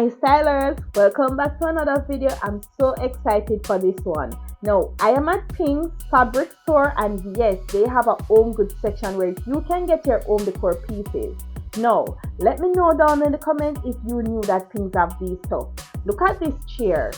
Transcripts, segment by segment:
Hi stylers, welcome back to another video. I'm so excited for this one. Now, I am at Pink's fabric store, and yes, they have a home goods section where you can get your home decor pieces. Now, let me know down in the comments if you knew that Pink's have these stuff. Look at this chair.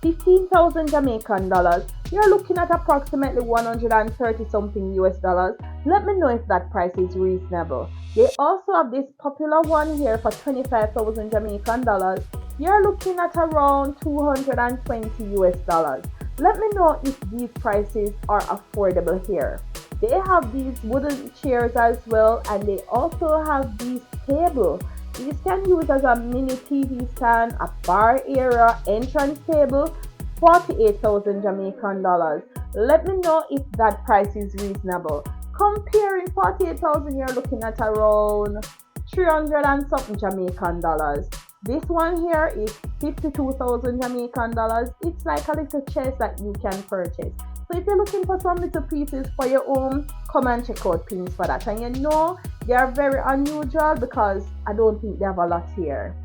15,000 Jamaican dollars. You're looking at approximately 130 something US dollars. Let me know if that price is reasonable. They also have this popular one here for 25,000 Jamaican dollars. You're looking at around 220 US dollars. Let me know if these prices are affordable here. They have these wooden chairs as well, and they also have these tables. These can use as a mini TV stand, a bar area, entrance table, 48,000 Jamaican dollars. Let me know if that price is reasonable. Comparing 48,000, you're looking at around 300 and something Jamaican dollars. This one here is 52,000 Jamaican dollars. It's like a little chest that you can purchase. So if you're looking for some little pieces for your home, come and check out Pink's for that. And you know, they are very unusual because I don't think they have a lot here.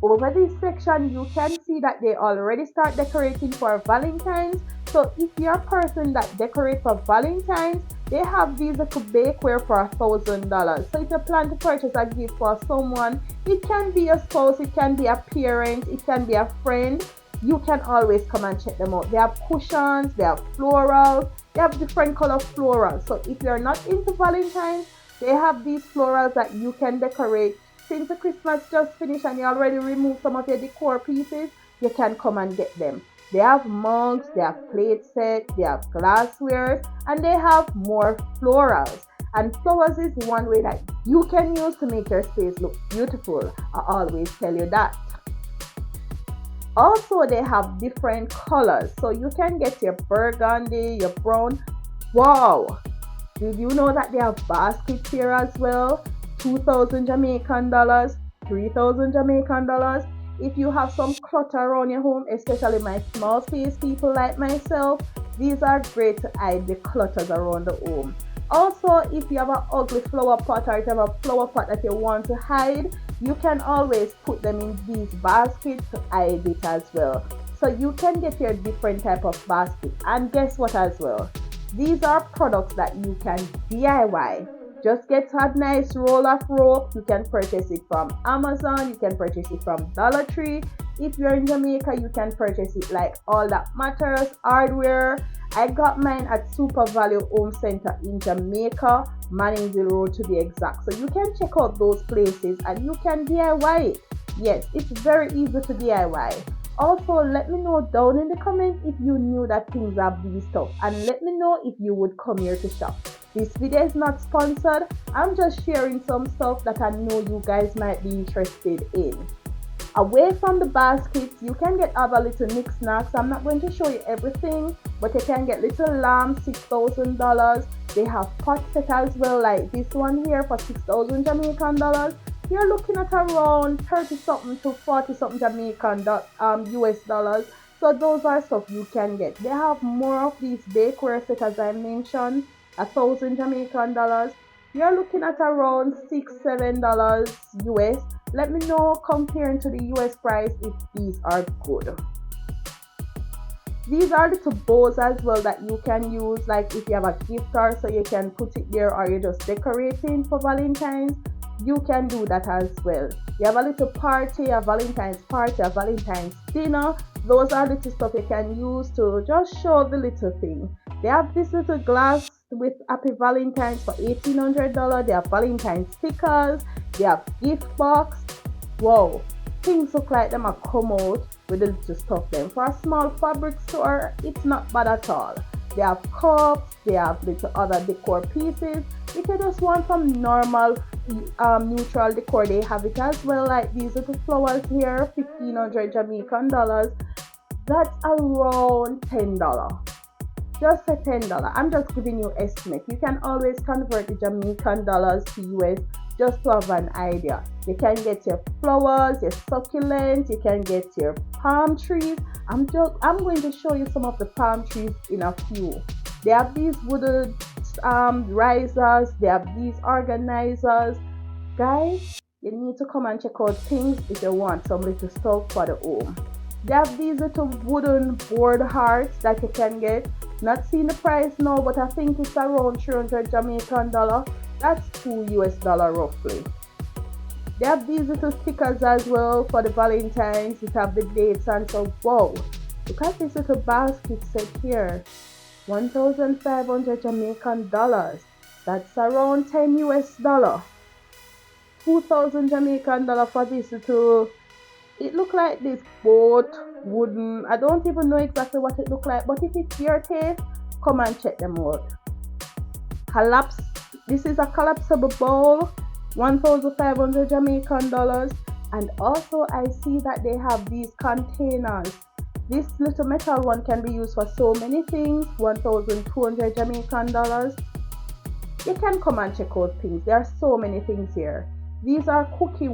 Over this section, you can see that they already start decorating for Valentine's. So if you're a person that decorates for Valentine's, they have these little bakeware for $1,000. So if you plan to purchase a gift for someone, it can be a spouse, it can be a parent, it can be a friend. You can always come and check them out. They have cushions, they have florals, they have different color florals. So if you're not into Valentine's, they have these florals that you can decorate. Since the Christmas just finished and you already removed some of your decor pieces, you can come and get them. They have mugs, they have plate sets, they have glassware, and they have more florals. And flowers is one way that you can use to make your space look beautiful. I always tell you that. Also, they have different colors, so you can get your burgundy, your brown. Wow! Did you know that they have baskets here as well? 2,000 Jamaican dollars, 3,000 Jamaican dollars. If you have some clutter around your home, especially my small space people like myself, these are great to hide the clutters around the home. Also, if you have an ugly flower pot or if you have a flower pot that you want to hide, you can always put them in these baskets to hide it as well. So you can get your different type of basket. And guess what as well? These are products that you can DIY. Just get a nice roll of rope. You can purchase it from Amazon. You can purchase it from Dollar Tree. If you're in Jamaica, you can purchase it like All That Matters, hardware. I got mine at Super Value Home Center in Jamaica, Manningville Road to be exact. So you can check out those places and you can DIY it. Yes, it's very easy to DIY. Also, let me know down in the comments if you knew that Pink's have these stuff, and let me know if you would come here to shop. This video is not sponsored. I'm just sharing some stuff that I know you guys might be interested in. Away from the baskets, you can get other little knickknacks. I'm not going to show you everything, but you can get little lamb, $6,000. They have pot set as well, like this one here for 6,000 Jamaican dollars. You're looking at around 30 something to 40 something Jamaican US dollars. So those are stuff you can get. They have more of these bakeware set as I mentioned, 1,000 Jamaican dollars. You're looking at around $6-7 US. Let me know comparing to the US price if these are good. These are little bows as well that you can use, like if you have a gift card so you can put it there, or you're just decorating for Valentine's, you can do that as well. You have a little party, a Valentine's party, a Valentine's dinner. Those are little stuff you can use to just show the little thing. They have this little glass with Happy Valentine's for $1,800. They have Valentine's stickers. They have gift box. Wow, things look like them are come out with the little stuff them. For a small fabric store, it's not bad at all. They have cups. They have little other decor pieces. If you just want some normal neutral decor, they have it as well, like these little flowers here, 1,500 Jamaican dollars. That's around $10. Just a $10. I'm just giving you estimate. You can always convert the Jamaican dollars to US just to have an idea. You can get your flowers, your succulents, you can get your palm trees. I'm going to show you some of the palm trees in a few. They have these wooden risers, they have these organizers. Guys, you need to come and check out things if you want some little stuff for the home. They have these little wooden board hearts that you can get. Not seeing the price now, but I think it's around 300 Jamaican dollar. That's $2 US roughly. They have these little stickers as well for the Valentines. It have the dates and so. Wow, look at this little basket set here. 1,500 Jamaican dollars. That's around 10 US dollar. 2,000 Jamaican dollar for this little. It look like this boat wooden. I don't even know exactly what it look like, but if it's your taste, come and check them out. This is a collapsible bowl, 1,500 Jamaican dollars. And also I see that they have these containers. This little metal one can be used for so many things, 1,200 Jamaican dollars. You can come and check out things. There are so many things here. These are cookie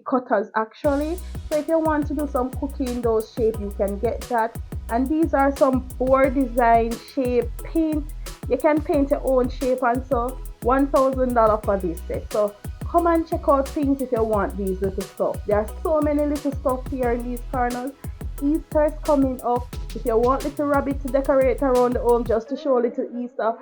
cutters actually. So if you want to do some cookie in those shapes, you can get that. And these are some board design shape paint. You can paint your own shape, and so $1,000 for this set. So come and check out things if you want these little stuff. There are so many little stuff here in these corners. Easter is coming up. If you want little rabbit to decorate around the home just to show little Easter,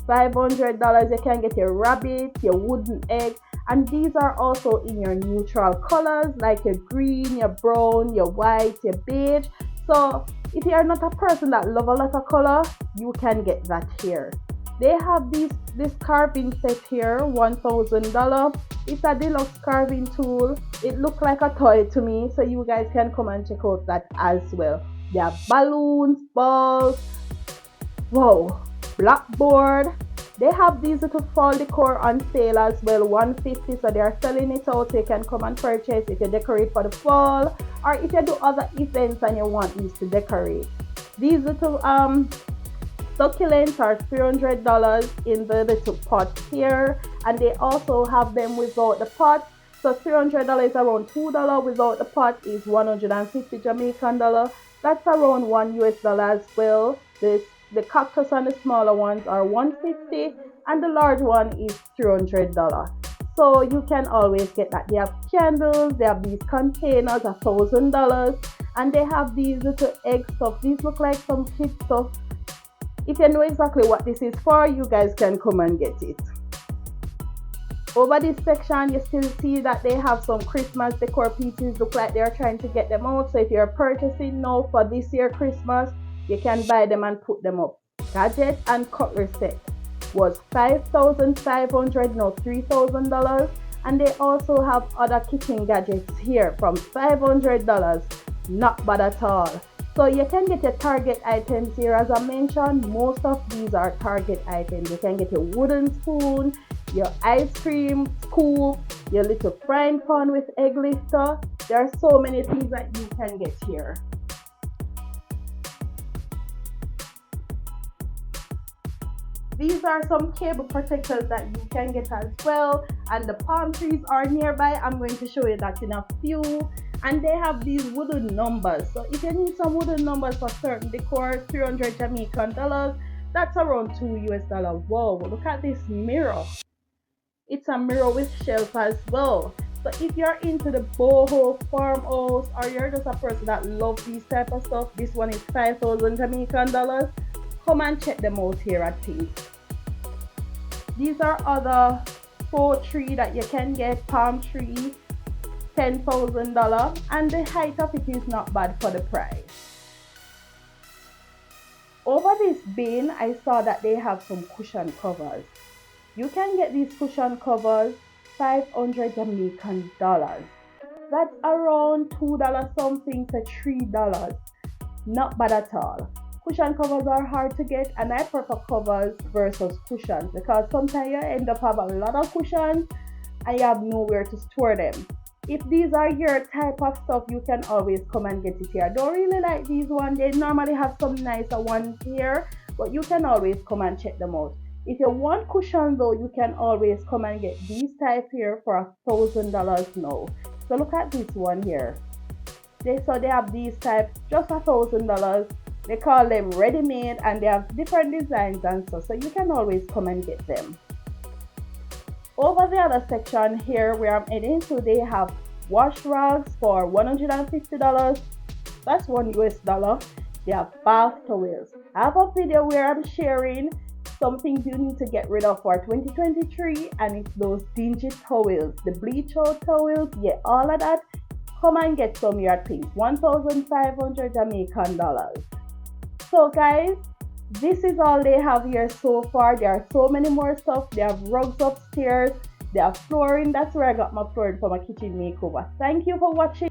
$500 you can get your rabbit, your wooden egg. And these are also in your neutral colors like your green, your brown, your white, your beige. So if you are not a person that love a lot of color, you can get that here. They have this carving set here, $1,000. It's a deluxe carving tool. It looks like a toy to me, so you guys can come and check out that as well. There are balloons, balls, wow, blackboard. They have these little fall decor on sale as well, $150. So they are selling it out, so you can come and purchase if you decorate for the fall, or if you do other events and you want these to decorate. These little succulents are $300 in the little pot here, and they also have them without the pot. So $300 is around $2. Without the pot is 150 Jamaican dollar. That's around $1 US as well. The cactus and the smaller ones are $150, and the large one is $300. So you can always get that. They have candles, they have these containers, $1,000, and they have these little egg stuff. These look like some kid stuff. If you know exactly what this is for, you guys can come and get it. Over this section, you still see that they have some Christmas decor pieces. Look like they're trying to get them out. So if you're purchasing now for this year Christmas, you can buy them and put them up. Gadget and cutlery set was $5,500, now $3,000. And they also have other kitchen gadgets here from $500. Not bad at all. So you can get your Target items here. As I mentioned, most of these are Target items. You can get your wooden spoon, your ice cream scoop, your little frying pan with egg lifter. There are so many things that you can get here. These are some cable protectors that you can get as well, and the palm trees are nearby. I'm going to show you that in a few. And they have these wooden numbers. So if you need some wooden numbers for certain decor, 300 Jamaican dollars, that's around $2 US. Whoa, look at this mirror. It's a mirror with shelf as well. So if you're into the boho farmhouse, or you're just a person that loves these type of stuff, this one is 5,000 Jamaican dollars. Come and check them out here at Pink. These are other faux tree that you can get, palm tree, $10,000, and the height of it is not bad for the price. Over this bin, I saw that they have some cushion covers. You can get these cushion covers, 500 Jamaican dollars. That's around $2 something to $3. Not bad at all. Cushion covers are hard to get, and I prefer covers versus cushions because sometimes you end up having a lot of cushions and you have nowhere to store them. If these are your type of stuff, you can always come and get it here. I don't really like these ones. They normally have some nicer ones here, but you can always come and check them out. If you want cushions though, you can always come and get these type here for $1,000 now. So look at this one here. They have these types just $1,000. They call them ready-made, and they have different designs and stuff, so you can always come and get them. Over the other section here where I'm heading to, they have wash rags for $150. That's $1 US. They have bath towels. I have a video where I'm sharing some things you need to get rid of for 2023, and it's those dingy towels, the bleach out towels, yeah, all of that. Come and get some here at Pinks, 1,500 Jamaican dollars. So guys, this is all they have here so far. There are so many more stuff. They have rugs upstairs, they have flooring. That's where I got my flooring for my kitchen makeover. Thank you for watching.